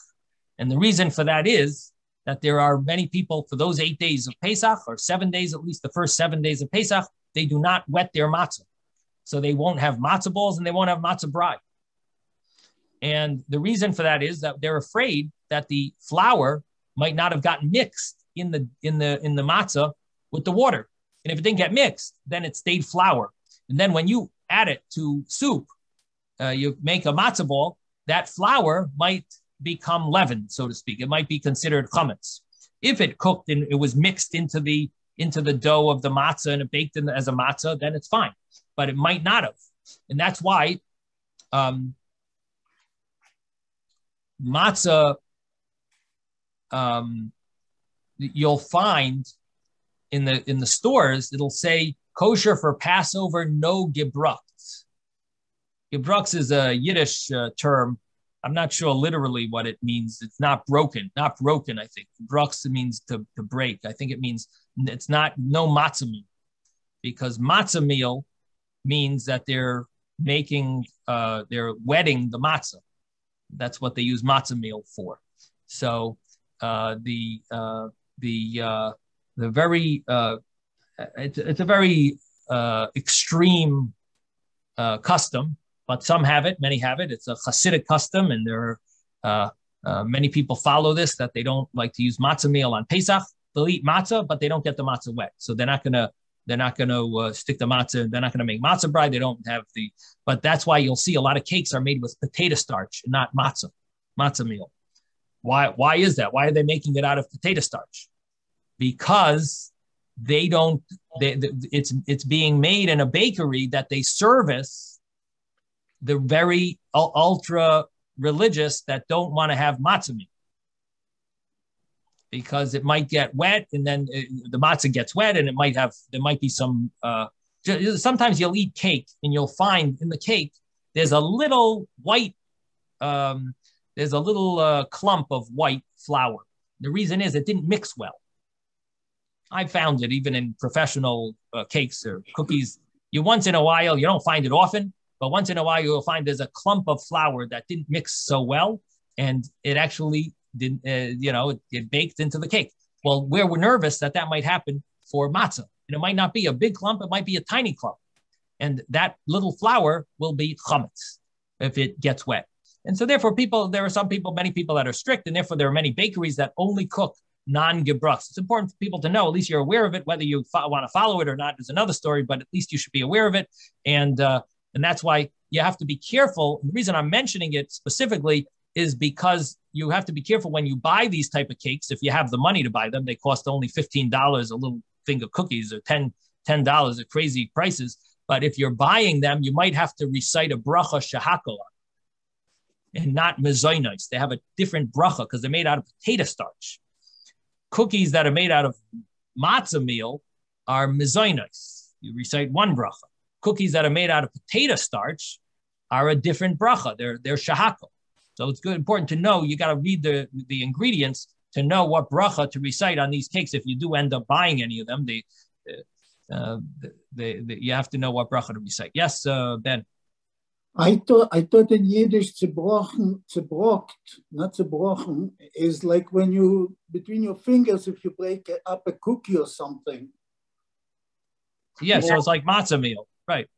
And the reason for that is that there are many people, for those 8 days of Pesach, or 7 days, at least the first 7 days of Pesach, they do not wet their matzah. So they won't have matzah balls and they won't have matzah brei. And the reason for that is that they're afraid that the flour might not have gotten mixed in the matzah with the water. And if it didn't get mixed, then it stayed flour. And then when you add it to soup, you make a matzah ball, that flour might become leavened, so to speak. It might be considered chametz. If it cooked and it was mixed into the dough of the matzah and it baked in as a matzah, then it's fine. But it might not have. And that's why matzah, you'll find in the stores, it'll say kosher for Passover, no gebrux. Gebrux is a Yiddish term. I'm not sure literally what it means. It's not broken, I think. Gebrux means to break. I think it means it's no matzah meal, because matzah meal means that they're wetting the matzah. That's what they use matzah meal for. So it's a very extreme custom, but some have it, many have it. It's a Hasidic custom, and there are many people follow this, that they don't like to use matzah meal on Pesach. They'll eat matzah, but they don't get the matzah wet. So they're not gonna stick the matzah. They're not gonna make matzah brei. They don't have but that's why you'll see a lot of cakes are made with potato starch and not matzah meal. Why is that? Why are they making it out of potato starch? Because it's being made in a bakery that they service the very ultra religious that don't want to have matzah meal, because it might get wet, and then the matzah gets wet, and there might be some sometimes you'll eat cake and you'll find in the cake, there's a little white, there's a little clump of white flour. The reason is it didn't mix well. I found it even in professional cakes or cookies. You once in a while, you don't find it often, but once in a while you'll find there's a clump of flour that didn't mix so well, and it actually didn't, it baked into the cake. Well, we're nervous that might happen for matzah, and it might not be a big clump, it might be a tiny clump, and that little flour will be chametz if it gets wet. And so therefore there are many people that are strict, and therefore there are many bakeries that only cook non-gebrachs. It's important for people to know, at least you're aware of it. Whether you want to follow it or not is another story, but at least you should be aware of it. And that's why you have to be careful. The reason I'm mentioning it specifically is because you have to be careful when you buy these type of cakes. If you have the money to buy them, they cost only $15 a little thing of cookies, or $10 are crazy prices. But if you're buying them, you might have to recite a bracha shehakol and not mezainos. They have a different bracha because they're made out of potato starch. Cookies that are made out of matzah meal are mezainos. You recite one bracha. Cookies that are made out of potato starch are a different bracha. They're shehakol. So it's important to know. You got to read the ingredients to know what bracha to recite on these cakes. If you do end up buying any of them, you have to know what bracha to recite. Yes, Ben. I thought in Yiddish zerbrocht, not zerbrochen, is like when you, between your fingers, if you break up a cookie or something. Yeah, so it's like matzah meal, right?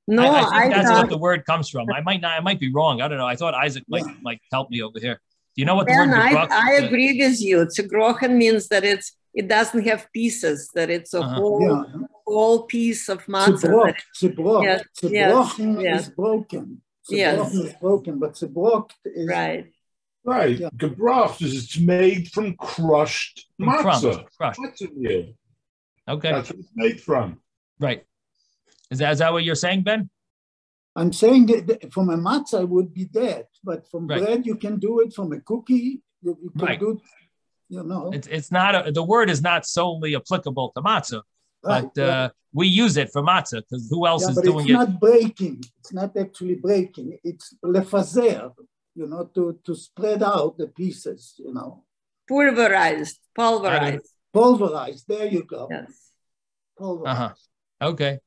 No, I think that's what the word comes from. I might be wrong. I don't know. I thought Isaac might help me over here. Do you know what the word zerbrochen? I agree with you. Zerbrochen means that it doesn't have pieces, that it's a whole piece of matzah. Zerbrochen is broken. Zerbrochen is broken, but zerbrocht is... Right. Right. Yeah. Gebracht is it's made from crushed matzah. Matzah meal. Okay. That's what it's made from. Right. Is that what you're saying, Ben? I'm saying that from a matzah it would be that, but from bread you can do it. From a cookie you can do it. It's not the word is not solely applicable to matzah, but we use it for matzah because who else is doing it? It's not breaking. It's not actually breaking. It's lefazer, to spread out the pieces, Pulverized. There you go. Yes. Pulverized. Okay.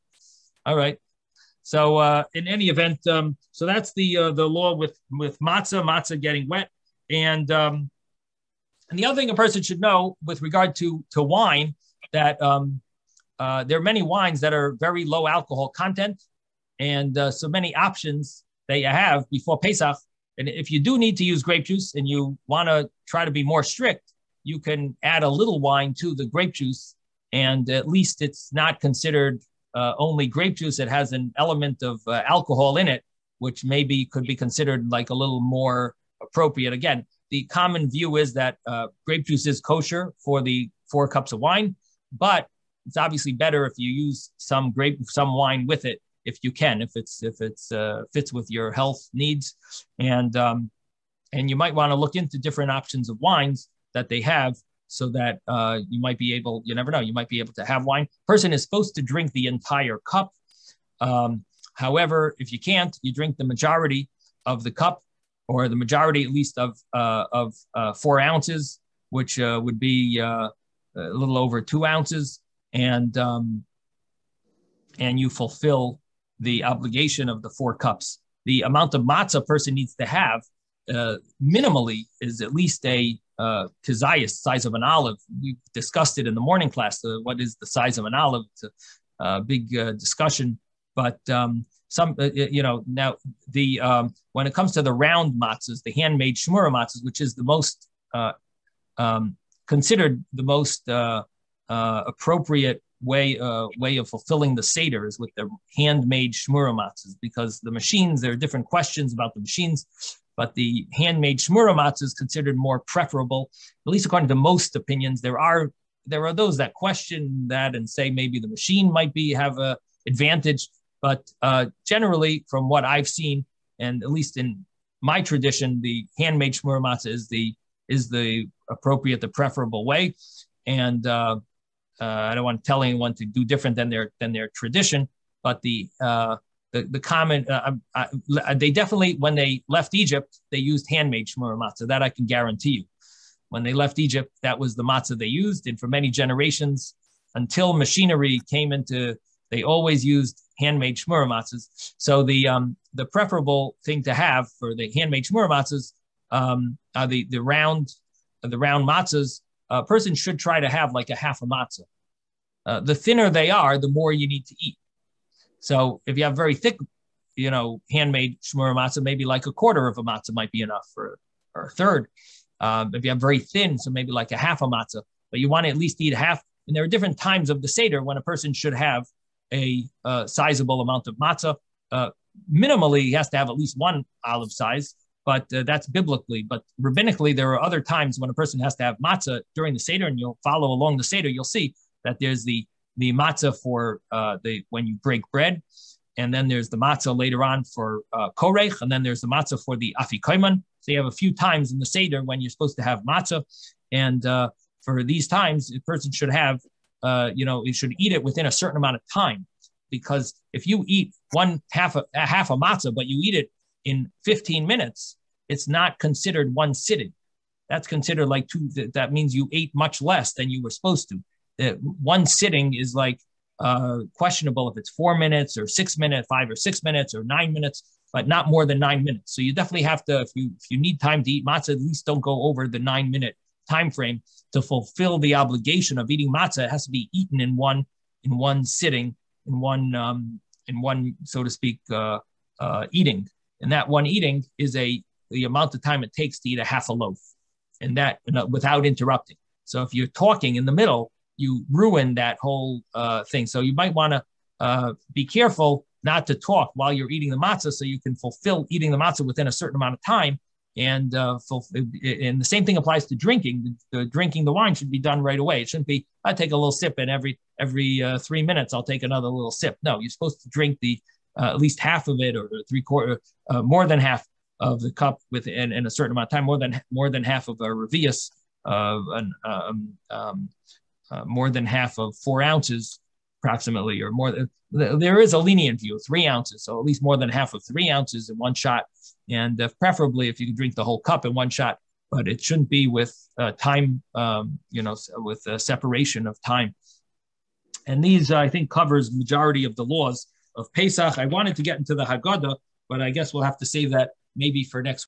All right. So in any event, so that's the law with matzah getting wet, and the other thing a person should know with regard to wine, that there are many wines that are very low alcohol content, and so many options that you have before Pesach. And if you do need to use grape juice and you want to try to be more strict, you can add a little wine to the grape juice, and at least it's not considered only grape juice. It has an element of alcohol in it, which maybe could be considered like a little more appropriate. Again, the common view is that grape juice is kosher for the 4 cups of wine, but it's obviously better if you use some wine with it, if you can, if it's fits with your health needs, and you might want to look into different options of wines that they have, so that you might be able, you never know, you might be able to have wine. Person is supposed to drink the entire cup. However, if you can't, you drink the majority of the cup, or the majority at least of 4 ounces, which would be a little over 2 ounces, and you fulfill the obligation of the 4 cups. The amount of matzah a person needs to have minimally is at least a kizayis, size of an olive. We discussed it in the morning class. What is the size of an olive? It's a big discussion. But now when it comes to the round matzahs, the handmade shmura matzahs, which is the most considered the most appropriate way of fulfilling the seder is with the handmade shmura matzahs, because the machines, there are different questions about the machines, but the handmade shmura matzah is considered more preferable, at least according to most opinions. There are those that question that and say maybe the machine might have a advantage, but generally from what I've seen, and at least in my tradition, the handmade shmura matzah is the appropriate, the preferable way. And I don't want to tell anyone to do different than their tradition, but the common, they definitely, when they left Egypt, they used handmade shmura matzah. That I can guarantee you. When they left Egypt, that was the matzah they used. And for many generations, until machinery came into, they always used handmade shmura matzahs. So the preferable thing to have for the handmade shmura matzahs are the round matzahs. A person should try to have like a half a matzah. The thinner they are, the more you need to eat. So if you have very thick, handmade shmura matzah, maybe like a quarter of a matzah might be enough, or a third. If you have very thin, so maybe like a half a matzah, but you want to at least eat a half. And there are different times of the Seder when a person should have a sizable amount of matzah. Minimally, he has to have at least one olive size, but that's biblically. But rabbinically, there are other times when a person has to have matzah during the Seder, and you'll follow along the Seder, you'll see that there's the matzah for when you break bread, and then there's the matzah later on for korech, and then there's the matzah for the afikoman. So you have a few times in the Seder when you're supposed to have matzah, and for these times, a person should have, you should eat it within a certain amount of time, because if you eat half a matzah, but you eat it in 15 minutes, it's not considered one sitting. That's considered like two. That means you ate much less than you were supposed to. One sitting is like questionable if it's 4 minutes or 6 minutes, 5 or 6 minutes or 9 minutes, but not more than 9 minutes. So you definitely have to, if you need time to eat matzah, at least don't go over the 9-minute time frame to fulfill the obligation of eating matzah. It has to be eaten in one sitting, in one so to speak eating, and that one eating is the amount of time it takes to eat a half a loaf, and that without interrupting. So if you're talking in the middle, you ruin that whole thing. So you might want to be careful not to talk while you're eating the matzah, so you can fulfill eating the matzah within a certain amount of time. And the same thing applies to drinking. Drinking the wine should be done right away. It shouldn't be, I take a little sip, and every 3 minutes I'll take another little sip. No, you're supposed to drink the at least half of it, or 3/4, more than half of the cup in a certain amount of time, more than half of a revius, more than half of 4 ounces approximately, or more. There is a lenient view, 3 ounces, so at least more than half of 3 ounces in one shot, and preferably if you can drink the whole cup in one shot, but it shouldn't be with time, with separation of time. And these, I think, covers majority of the laws of Pesach. I wanted to get into the Haggadah, but I guess we'll have to save that maybe for next